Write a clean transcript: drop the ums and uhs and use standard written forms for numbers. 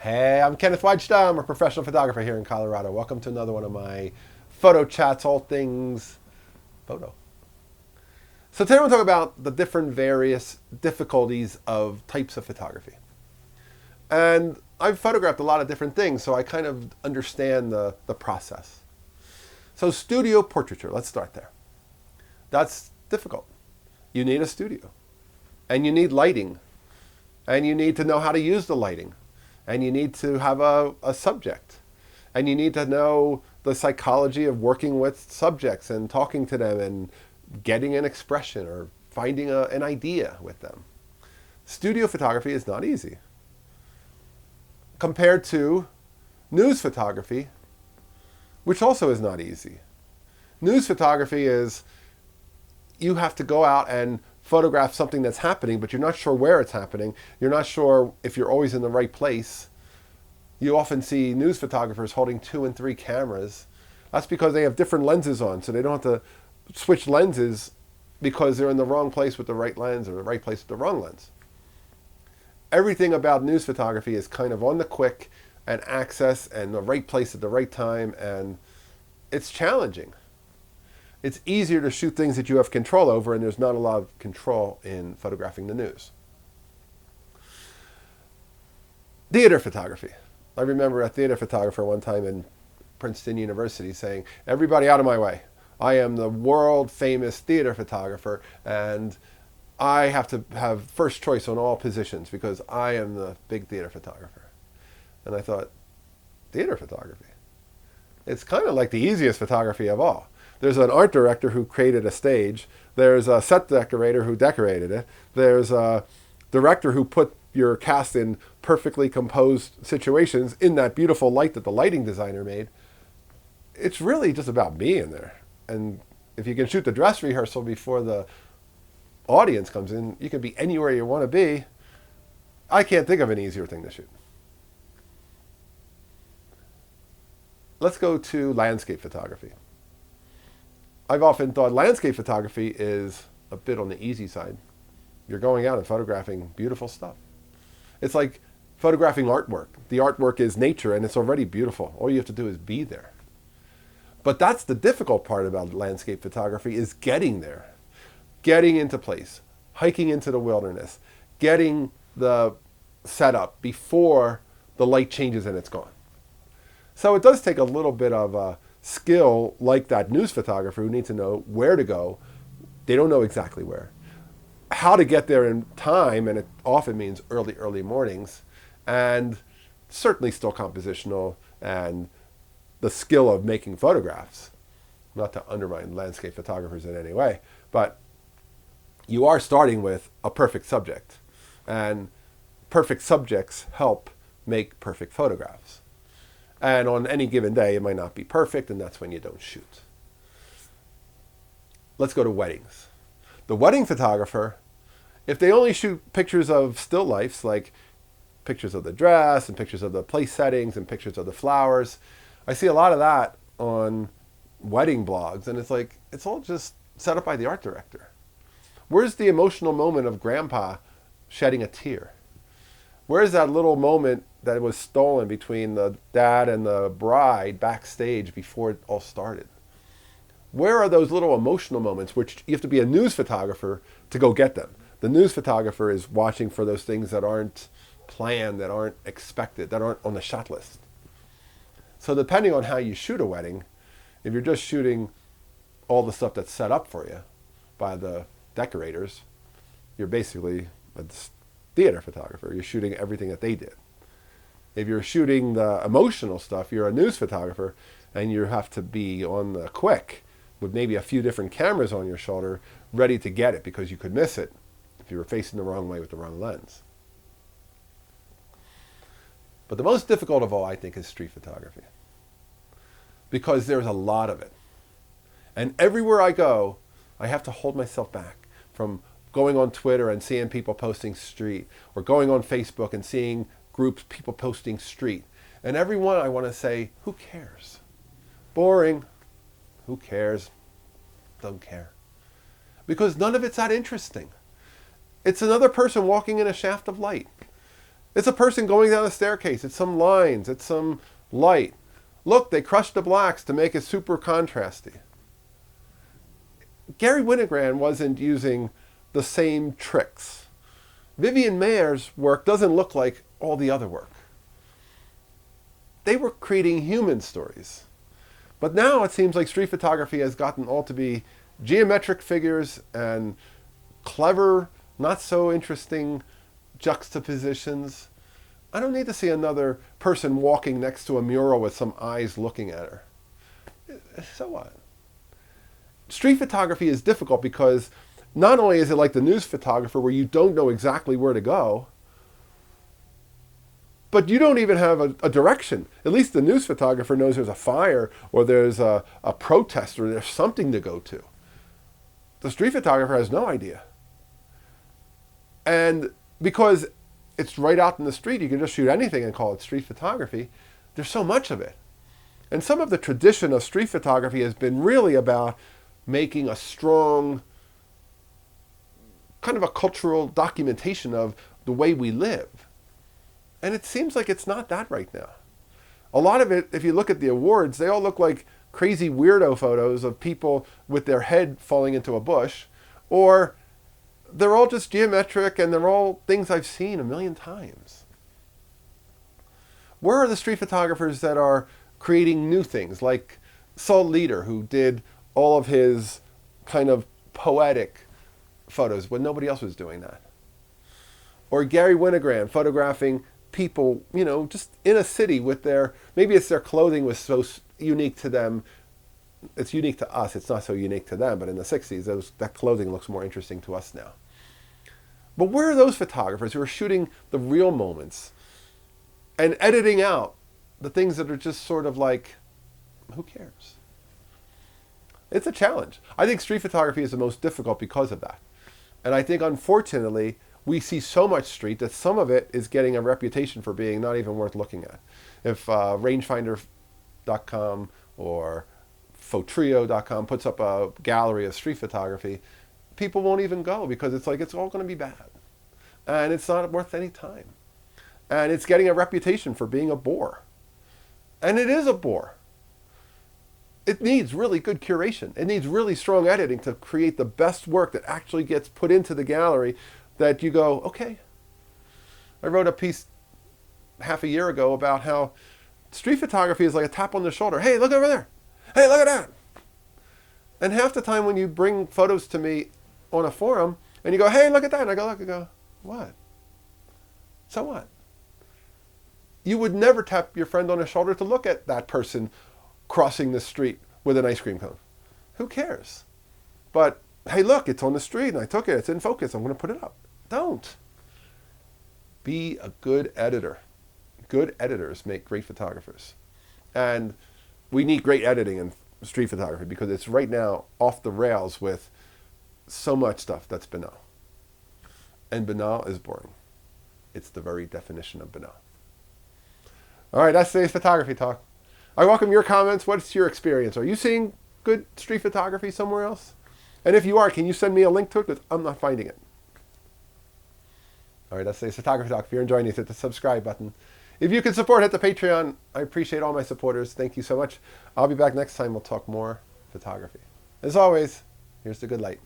Hey, I'm Kenneth Wajda. I'm a professional photographer here in Colorado. Welcome to another one of my photo chats, all things photo. So today we'll talk about the different various difficulties of types of photography. And I've photographed a lot of different things, so I kind of understand the process. So studio portraiture, let's start there. That's difficult. You need a studio, and you need lighting, and you need to know how to use the lighting. And you need to have a subject. And you need to know the psychology of working with subjects and talking to them and getting an expression or finding an idea with them. Studio photography is not easy. Compared to news photography, which also is not easy. News photography is you have to go out and photograph something that's happening, but you're not sure where it's happening. You're not sure if you're always in the right place. You often see news photographers holding 2 and 3 cameras. That's because they have different lenses on, so they don't have to switch lenses because they're in the wrong place with the right lens or the right place with the wrong lens. Everything about news photography is kind of on the quick and access and the right place at the right time, and it's challenging. It's easier to shoot things that you have control over, and there's not a lot of control in photographing the news. Theater photography. I remember a theater photographer one time in Princeton University saying, "Everybody out of my way. I am the world famous theater photographer, and I have to have first choice on all positions because I am the big theater photographer." And I thought, theater photography? It's kind of like the easiest photography of all. There's an art director who created a stage. There's a set decorator who decorated it. There's a director who put your cast in perfectly composed situations in that beautiful light that the lighting designer made. It's really just about being there. And if you can shoot the dress rehearsal before the audience comes in, you can be anywhere you want to be. I can't think of an easier thing to shoot. Let's go to landscape photography. I've often thought landscape photography is a bit on the easy side. You're going out and photographing beautiful stuff. It's like photographing artwork. The artwork is nature and it's already beautiful. All you have to do is be there. But that's the difficult part about landscape photography, is getting there. Getting into place, hiking into the wilderness, getting the setup before the light changes and it's gone. So it does take a little bit of a skill, like that news photographer who needs to know where to go. They don't know exactly where. How to get there in time, and it often means early mornings, and certainly still compositional and the skill of making photographs. Not to undermine landscape photographers in any way, but you are starting with a perfect subject, and perfect subjects help make perfect photographs. And on any given day, it might not be perfect, and that's when you don't shoot. Let's go to weddings. The wedding photographer, if they only shoot pictures of still lifes, like pictures of the dress and pictures of the place settings and pictures of the flowers, I see a lot of that on wedding blogs, and it's like, it's all just set up by the art director. Where's the emotional moment of grandpa shedding a tear? Where's that little moment that was stolen between the dad and the bride backstage before it all started? Where are those little emotional moments, which you have to be a news photographer to go get them? The news photographer is watching for those things that aren't planned, that aren't expected, that aren't on the shot list. So depending on how you shoot a wedding, if you're just shooting all the stuff that's set up for you by the decorators, you're basically a theater photographer. You're shooting everything that they did. If you're shooting the emotional stuff, you're a news photographer, and you have to be on the quick with maybe a few different cameras on your shoulder, ready to get it because you could miss it if you were facing the wrong way with the wrong lens. But the most difficult of all, I think, is street photography, because there's a lot of it. And everywhere I go, I have to hold myself back from going on Twitter and seeing people posting street, or going on Facebook and seeing groups, people posting street. And everyone, I want to say, who cares? Boring. Who cares? Don't care. Because none of it's that interesting. It's another person walking in a shaft of light. It's a person going down a staircase. It's some lines. It's some light. Look, they crushed the blacks to make it super contrasty. Gary Winogrand wasn't using the same tricks. Vivian Mayer's work doesn't look like all the other work. They were creating human stories. But now it seems like street photography has gotten all to be geometric figures and clever, not so interesting juxtapositions. I don't need to see another person walking next to a mural with some eyes looking at her. So what? Street photography is difficult because not only is it like the news photographer where you don't know exactly where to go, but you don't even have a direction. At least the news photographer knows there's a fire or there's a protest or there's something to go to. The street photographer has no idea. And because it's right out in the street, you can just shoot anything and call it street photography. There's so much of it. And some of the tradition of street photography has been really about making a strong kind of a cultural documentation of the way we live. And it seems like it's not that right now. A lot of it, if you look at the awards, they all look like crazy weirdo photos of people with their head falling into a bush, or they're all just geometric and they're all things I've seen a million times. Where are the street photographers that are creating new things, like Saul Leader, who did all of his kind of poetic photos when nobody else was doing that? Or Gary Winogrand photographing people, just in a city with maybe it's their clothing was so unique to them. It's unique to us. It's not so unique to them, but in the 60s, that clothing looks more interesting to us now. But where are those photographers who are shooting the real moments and editing out the things that are just sort of like, who cares? It's a challenge. I think street photography is the most difficult because of that. And I think, unfortunately, we see so much street that some of it is getting a reputation for being not even worth looking at. If rangefinder.com or Portraiture.com puts up a gallery of street photography, people won't even go because it's like it's all going to be bad. And it's not worth any time. And it's getting a reputation for being a bore. And it is a bore. It needs really good curation. It needs really strong editing to create the best work that actually gets put into the gallery that you go, okay. I wrote a piece half a year ago about how street photography is like a tap on the shoulder. Hey, look over there. Hey, look at that. And half the time when you bring photos to me on a forum and you go, hey, look at that. And I go, look, I go, what? So what? You would never tap your friend on the shoulder to look at that person crossing the street with an ice cream cone. Who cares? But, hey, look, it's on the street and I took it. It's in focus. I'm going to put it up. Don't. Be a good editor. Good editors make great photographers. And we need great editing in street photography because it's right now off the rails with so much stuff that's banal. And banal is boring. It's the very definition of banal. All right, that's today's photography talk. I welcome your comments. What's your experience? Are you seeing good street photography somewhere else? And if you are, can you send me a link to it? Because I'm not finding it. All right, that's today's photography talk. If you're enjoying these, hit the subscribe button. If you can support, hit the Patreon. I appreciate all my supporters. Thank you so much. I'll be back next time. We'll talk more photography. As always, here's the good light.